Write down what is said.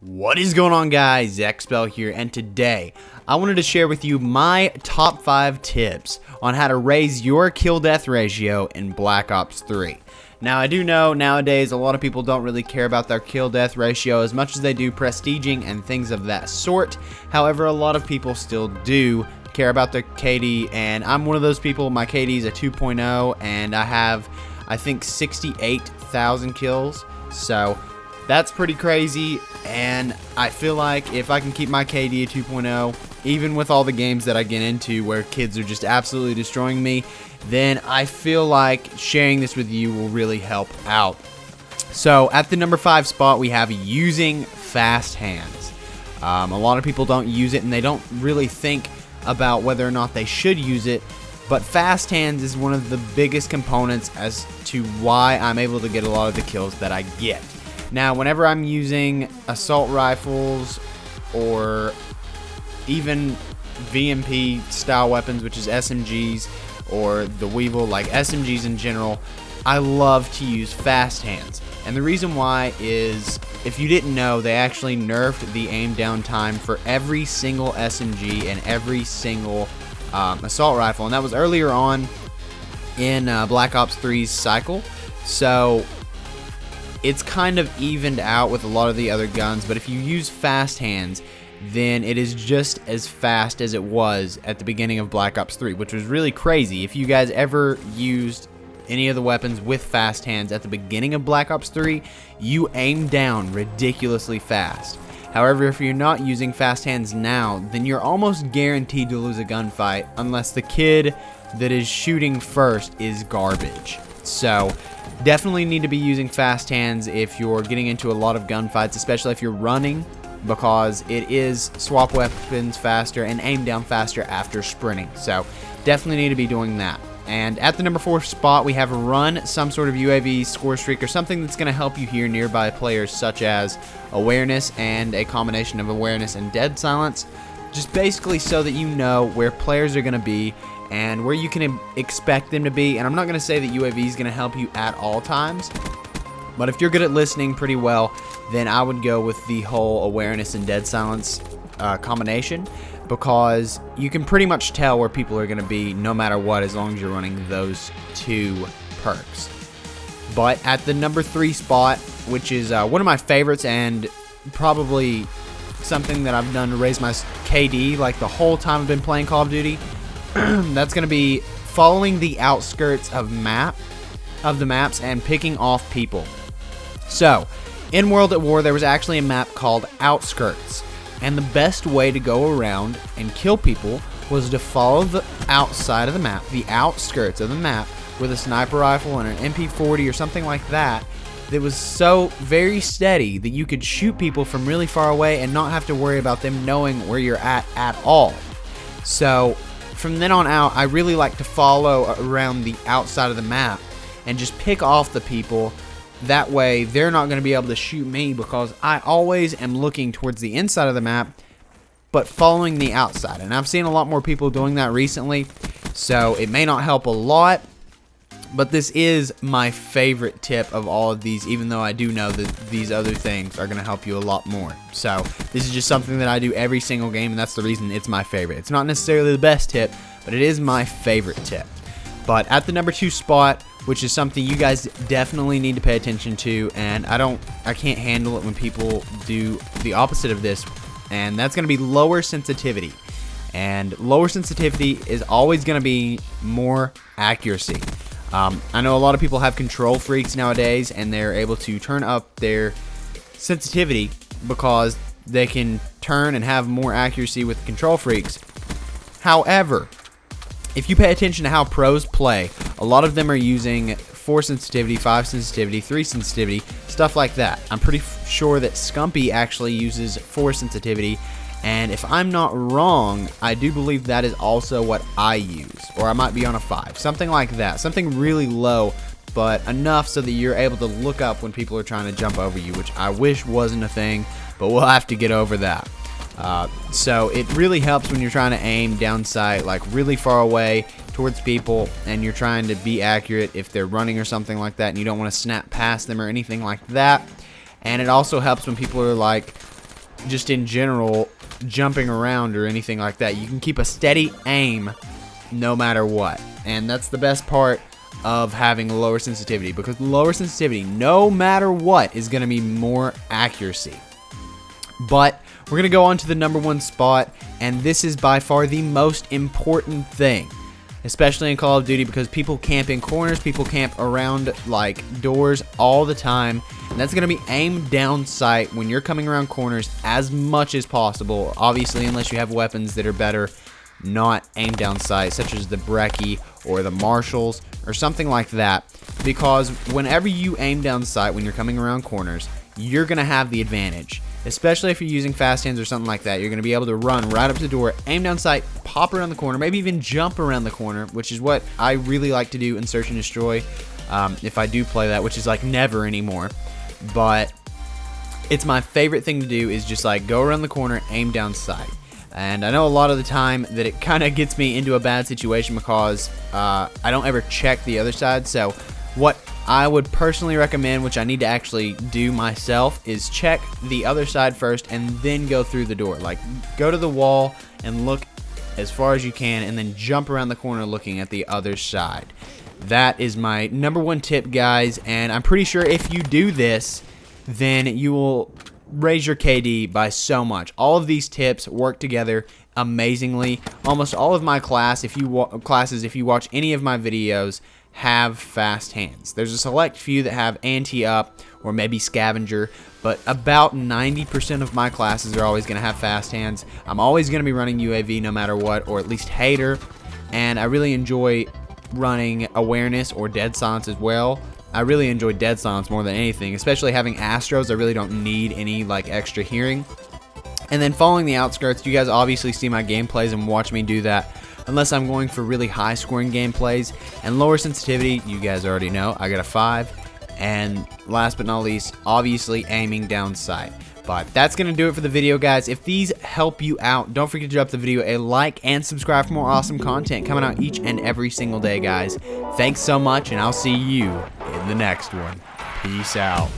What is going on, guys? Expel here, and today I wanted to share with you my top 5 tips on how to raise your kill-death ratio in Black Ops 3. Now, I do know nowadays a lot of people don't really care about their kill-death ratio as much as they do prestiging and things of that sort. However, a lot of people still do care about their KD, and I'm one of those people. My KD is a 2.0, and I have, I think, 68,000 kills. So that's pretty crazy, and I feel like if I can keep my KD at 2.0, even with all the games that I get into where kids are just absolutely destroying me, then I feel like sharing this with you will really help out. So at the number 5 spot, we have using fast hands. A lot of people don't use it, and they don't really think about whether or not they should use it, but fast hands is one of the biggest components as to why I'm able to get a lot of the kills that I get. Now, whenever I'm using assault rifles or even VMP style weapons, which is SMGs or the Weevil, like SMGs in general, I love to use fast hands. And the reason why is, if you didn't know, they actually nerfed the aim down time for every single SMG and every single assault rifle, and that was earlier on in Black Ops 3's cycle. So it's kind of evened out with a lot of the other guns, but if you use fast hands, then it is just as fast as it was at the beginning of Black Ops 3, which was really crazy. If you guys ever used any of the weapons with fast hands at the beginning of Black Ops 3, you aim down ridiculously fast. However, if you're not using fast hands now, then you're almost guaranteed to lose a gunfight unless the kid that is shooting first is garbage. So definitely need to be using fast hands if you're getting into a lot of gunfights, especially if you're running, because it is swap weapons faster and aim down faster after sprinting. So definitely need to be doing that. And at the number 4 spot, we have run some sort of UAV score streak or something that's going to help you hear nearby players, such as awareness and a combination of awareness and dead silence, just basically so that you know where players are going to be and where you can expect them to be. And I'm not going to say that UAV is going to help you at all times, but if you're good at listening pretty well, then I would go with the whole awareness and dead silence combination, because you can pretty much tell where people are going to be no matter what, as long as you're running those 2 perks. But at the number 3 spot, which is one of my favorites and probably something that I've done to raise my KD like the whole time I've been playing Call of Duty, that's going to be following the outskirts of the maps and picking off people. So in World at War, there was actually a map called Outskirts, and the best way to go around and kill people was to follow the outside of the map, the outskirts of the map, with a sniper rifle and an MP40 or something like that, that was so very steady that you could shoot people from really far away and not have to worry about them knowing where you're at all. So from then on out, I really like to follow around the outside of the map and just pick off the people. That way, they're not going to be able to shoot me, because I always am looking towards the inside of the map, but following the outside. And I've seen a lot more people doing that recently, so it may not help a lot, but this is my favorite tip of all of these, even though I do know that these other things are going to help you a lot more. So this is just something that I do every single game, and that's the reason it's my favorite. It's not necessarily the best tip, but it is my favorite tip. But at the number 2 spot, which is something you guys definitely need to pay attention to, and I can't handle it when people do the opposite of this, and that's going to be lower sensitivity. And lower sensitivity is always going to be more accuracy. I know a lot of people have control freaks nowadays, and they're able to turn up their sensitivity because they can turn and have more accuracy with control freaks. However, if you pay attention to how pros play, a lot of them are using 4 sensitivity, 5 sensitivity, 3 sensitivity, stuff like that. I'm pretty sure that Scumpy actually uses 4 sensitivity, and if I'm not wrong, I do believe that is also what I use, or I might be on a 5, something like that, something really low, but enough so that you're able to look up when people are trying to jump over you, which I wish wasn't a thing, but we'll have to get over that. So it really helps when you're trying to aim down sight, like really far away towards people, and you're trying to be accurate if they're running or something like that, and you don't want to snap past them or anything like that. And it also helps when people are like just in general, jumping around or anything like that. You can keep a steady aim no matter what. And that's the best part of having lower sensitivity, because lower sensitivity, no matter what, is going to be more accuracy. But we're going to go on to the number 1 spot, and this is by far the most important thing, especially in Call of Duty, because people camp in corners, people camp around like doors all the time, and that's going to be aim down sight when you're coming around corners as much as possible. Obviously, unless you have weapons that are better, not aim down sight, such as the Brecci or the Marshalls or something like that, because whenever you aim down sight when you're coming around corners, you're going to have the advantage. Especially if you're using fast hands or something like that, you're going to be able to run right up to the door, aim down sight, pop around the corner, maybe even jump around the corner, which is what I really like to do in Search and Destroy, if I do play that, which is like never anymore. But it's my favorite thing to do, is just like go around the corner, aim down sight. And I know a lot of the time that it kind of gets me into a bad situation because I don't ever check the other side. So what I would personally recommend, which I need to actually do myself, is check the other side first and then go through the door. Like, go to the wall and look as far as you can, and then jump around the corner looking at the other side. That is my number 1 tip, guys, and I'm pretty sure if you do this, then you will raise your KD by so much. All of these tips work together amazingly. Almost all of my classes, if you watch any of my videos, have fast hands. There's a select few that have anti-up or maybe scavenger, but about 90% of my classes are always going to have fast hands. I'm always going to be running UAV no matter what, or at least hater, and I really enjoy running awareness or dead silence as well. I really enjoy dead silence more than anything, especially having Astros. I really don't need any like extra hearing. And then following the outskirts, you guys obviously see my gameplays and watch me do that, unless I'm going for really high scoring gameplays. And lower sensitivity, you guys already know, I got a 5. And last but not least, obviously aiming down sight. But that's going to do it for the video, guys. If these help you out, don't forget to drop the video a like and subscribe for more awesome content coming out each and every single day, guys. Thanks so much, and I'll see you in the next one. Peace out.